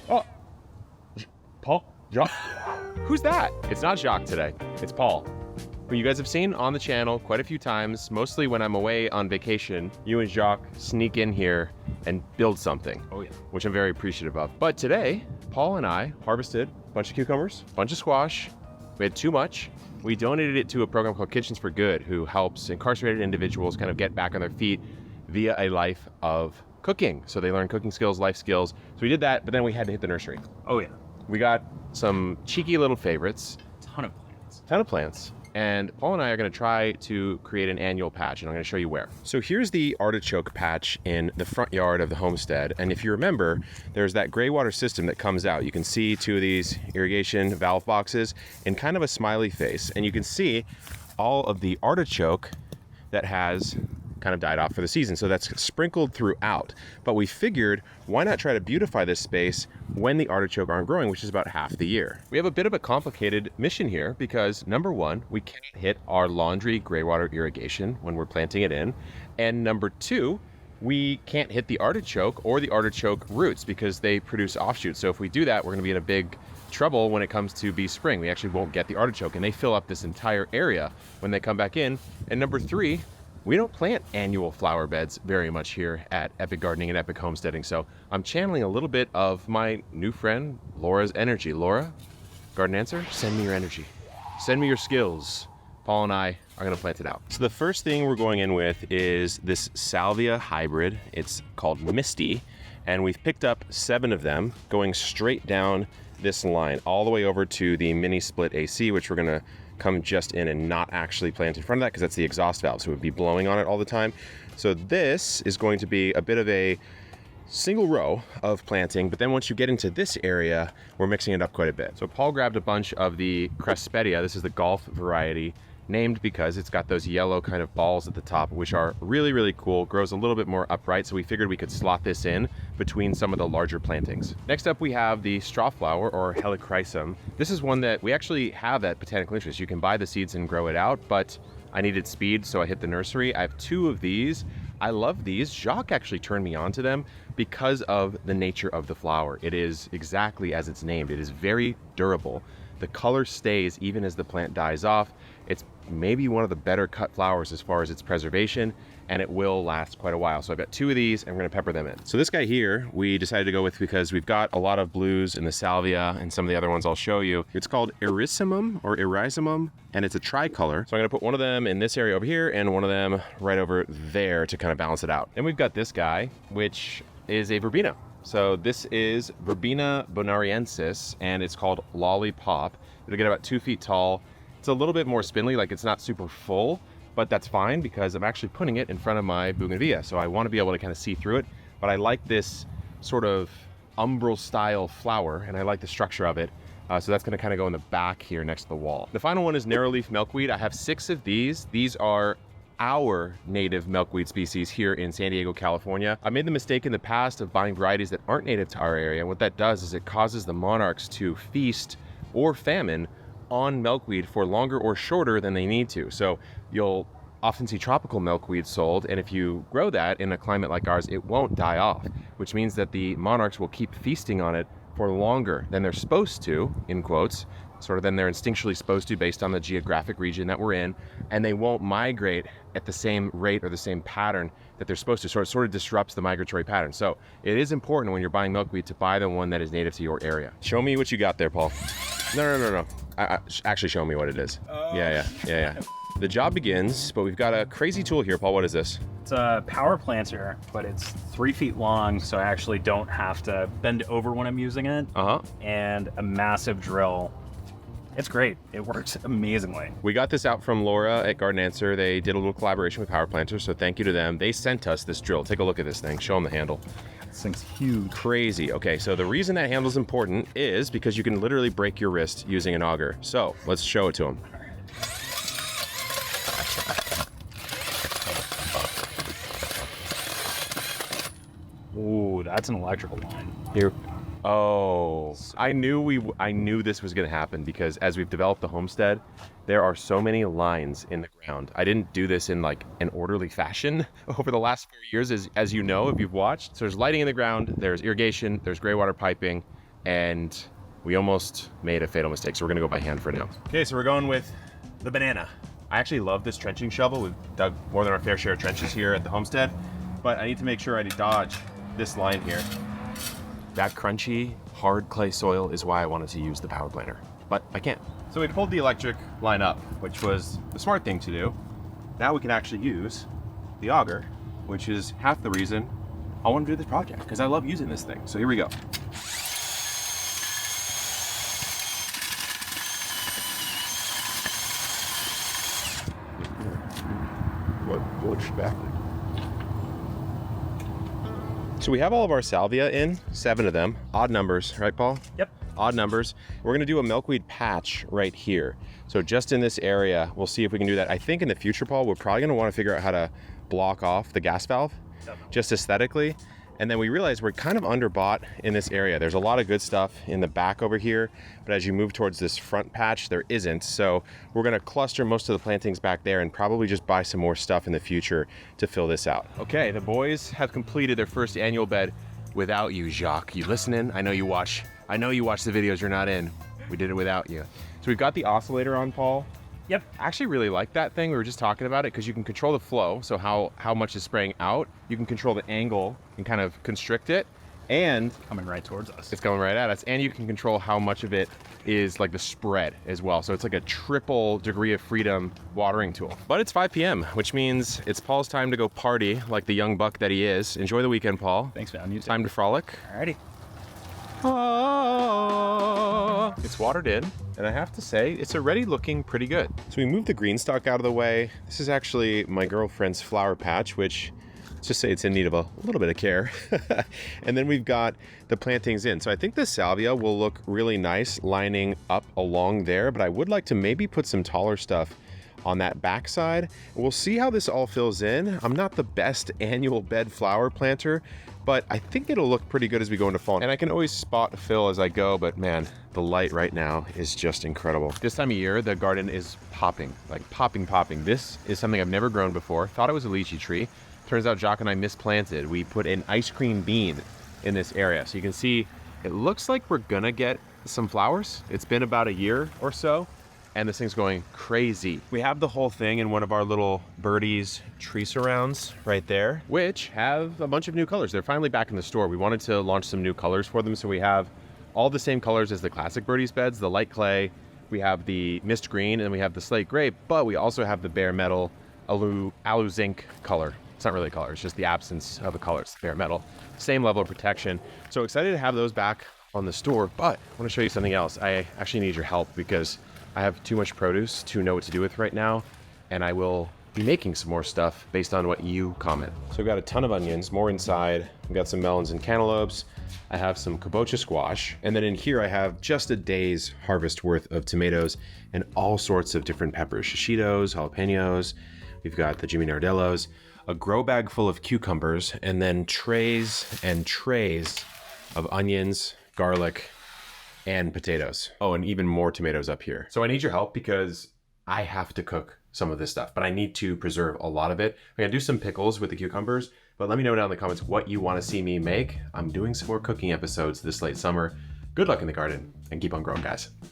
Oh, Paul? Jacques? Who's that? It's not Jacques today. It's Paul, who you guys have seen on the channel quite a few times, mostly when I'm away on vacation. You and Jacques sneak in here and build something. Oh yeah. Which I'm very appreciative of. But today, Paul and I harvested a bunch of cucumbers, a bunch of squash. We had too much. We donated it to a program called Kitchens for Good, who helps incarcerated individuals kind of get back on their feet via a life of cooking. So they learn cooking skills, life skills. So we did that, but then we had to hit the nursery. Oh yeah. We got some cheeky little favorites. Ton of plants. And Paul and I are gonna try to create an annual patch, and I'm gonna show you where. So here's the artichoke patch in the front yard of the homestead. And if you remember, there's that gray water system that comes out. You can see two of these irrigation valve boxes and kind of a smiley face. And you can see all of the artichoke that has kind of died off for the season. So that's sprinkled throughout. But we figured, why not try to beautify this space when the artichoke aren't growing, which is about half the year. We have a bit of a complicated mission here because number one, we can't hit our laundry gray water irrigation when we're planting it in. And number two, we can't hit the artichoke or the artichoke roots because they produce offshoots. So if we do that, we're gonna be in a big trouble when it comes to bee spring. We actually won't get the artichoke, and they fill up this entire area when they come back in. And number three, we don't plant annual flower beds very much here at Epic Gardening and Epic Homesteading. So I'm channeling a little bit of my new friend, Laura's energy. Laura, Garden Answer, send me your energy. Send me your skills. Paul and I are gonna plant it out. So the first thing we're going in with is this salvia hybrid. It's called Misty, and we've picked up 7 of them going straight down this line all the way over to the mini split AC, which we're gonna come just in and not actually plant in front of that because that's the exhaust valve, so it would be blowing on it all the time. So this is going to be a bit of a single row of planting, but then once you get into this area, we're mixing it up quite a bit. So Paul grabbed a bunch of the Cresspedia. This is the golf variety, named because it's got those yellow kind of balls at the top, which are really, really cool. Grows a little bit more upright, so we figured we could slot this in between some of the larger plantings. Next up, we have the straw flower, or helichrysum. This is one that we actually have at Botanical Interest. You can buy the seeds and grow it out, but I needed speed, so I hit the nursery. I have 2 of these. I love these. Jacques actually turned me on to them because of the nature of the flower. It is exactly as it's named. It is very durable. The color stays even as the plant dies off. It's maybe one of the better cut flowers as far as its preservation, and it will last quite a while. So I've got 2 of these, and we're gonna pepper them in. So this guy here, we decided to go with because we've got a lot of blues in the salvia and some of the other ones I'll show you. It's called Erysimum or Erysimum, and it's a tricolor. So I'm gonna put one of them in this area over here and one of them right over there to kind of balance it out. Then we've got this guy, which is a verbena. So this is Verbena bonariensis, and it's called Lollipop. It'll get about 2 feet tall. It's a little bit more spindly, like it's not super full, but that's fine because I'm actually putting it in front of my bougainvillea. So I want to be able to kind of see through it, but I like this sort of umbral style flower, and I like the structure of it. So that's gonna kind of go in the back here next to the wall. The final one is narrowleaf milkweed. I have 6 of these. These are our native milkweed species here in San Diego, California. I made the mistake in the past of buying varieties that aren't native to our area. What that does is it causes the monarchs to feast or famine on milkweed for longer or shorter than they need to. So you'll often see tropical milkweed sold, and if you grow that in a climate like ours, it won't die off, which means that the monarchs will keep feasting on it for longer than they're supposed to, in quotes, sort of than they're instinctually supposed to based on the geographic region that we're in, and they won't migrate at the same rate or the same pattern that they're supposed to. So it sort of disrupts the migratory pattern. So it is important when you're buying milkweed to buy the one that is native to your area. Show me what you got there, Paul. No. Actually show me what it is. Yeah. The job begins, but we've got a crazy tool here. Paul, what is this? It's a power planter, but it's 3 feet long, so I actually don't have to bend over when I'm using it. And a massive drill. It's great. It works amazingly. We got this out from Laura at Garden Answer. They did a little collaboration with Power Planters, so thank you to them. They sent us this drill. Take a look at this thing. Show them the handle. This thing's huge. Crazy. Okay, so the reason that handle's important is because you can literally break your wrist using an auger. So let's show it to them. Ooh, that's an electrical line. Here. Oh, I knew this was going to happen because as we've developed the homestead, there are so many lines in the ground. I didn't do this in like an orderly fashion over the last 4 years, as you know, if you've watched. So there's lighting in the ground, there's irrigation, there's gray water piping, and we almost made a fatal mistake. So we're going to go by hand for now. Okay, so we're going with the banana. I actually love this trenching shovel. We've dug more than our fair share of trenches here at the homestead, but I need to make sure I dodge this line here. That crunchy, hard clay soil is why I wanted to use the power planter, but I can't. So we pulled the electric line up, which was the smart thing to do. Now we can actually use the auger, which is half the reason I want to do this project, because I love using this thing. So here we go. What expected? So we have all of our salvia in, 7 of them, odd numbers, right, Paul? Yep. Odd numbers. We're gonna do a milkweed patch right here. So just in this area, we'll see if we can do that. I think in the future, Paul, we're probably gonna wanna figure out how to block off the gas valve, just aesthetically. And then we realized we're kind of underbought in this area. There's a lot of good stuff in the back over here, but as you move towards this front patch, there isn't. So we're gonna cluster most of the plantings back there and probably just buy some more stuff in the future to fill this out. Okay, the boys have completed their first annual bed without you, Jacques. You listening? I know you watch the videos you're not in. We did it without you. So we've got the oscillator on, Paul. Yep. I actually really like that thing. We were just talking about it because you can control the flow, so how much is spraying out. You can control the angle and kind of constrict it, and coming right towards us. It's coming right at us, and you can control how much of it is like the spread as well. So it's like a triple degree of freedom watering tool. But it's 5 p.m., which means it's Paul's time to go party like the young buck that he is. Enjoy the weekend, Paul. Thanks, man. You too. Time to frolic. Alrighty. Ah, it's watered in, and I have to say, it's already looking pretty good. So we moved the green stalk out of the way. This is actually my girlfriend's flower patch, which, let's just say it's in need of a little bit of care. And then we've got the plantings in. So I think the salvia will look really nice lining up along there, but I would like to maybe put some taller stuff on that backside. We'll see how this all fills in. I'm not the best annual bed flower planter, but I think it'll look pretty good as we go into fall. And I can always spot fill as I go, but man, the light right now is just incredible. This time of year, the garden is popping, like popping. This is something I've never grown before. Thought it was a lychee tree. Turns out Jacques and I misplanted. We put an ice cream bean in this area. So you can see, it looks like we're gonna get some flowers. It's been about a year or so, and this thing's going crazy. We have the whole thing in one of our little birdies tree surrounds right there, which have a bunch of new colors. They're finally back in the store. We wanted to launch some new colors for them, so we have all the same colors as the classic birdies beds, the light clay, we have the mist green, and we have the slate gray, but we also have the bare metal alu zinc color. It's not really a color, it's just the absence of a color. It's bare metal. Same level of protection. So excited to have those back on the store, but I want to show you something else. I actually need your help because I have too much produce to know what to do with right now, and I will be making some more stuff based on what you comment. So I've got a ton of onions, more inside. I've got some melons and cantaloupes. I have some kabocha squash, and then in here I have just a day's harvest worth of tomatoes and all sorts of different peppers, shishitos, jalapenos. We've got the Jimmy Nardellos, a grow bag full of cucumbers, and then trays and trays of onions, garlic, and potatoes. Oh, and even more tomatoes up here. So I need your help because I have to cook some of this stuff, but I need to preserve a lot of it. I'm gonna do some pickles with the cucumbers, but let me know down in the comments what you wanna see me make. I'm doing some more cooking episodes this late summer. Good luck in the garden and keep on growing, guys.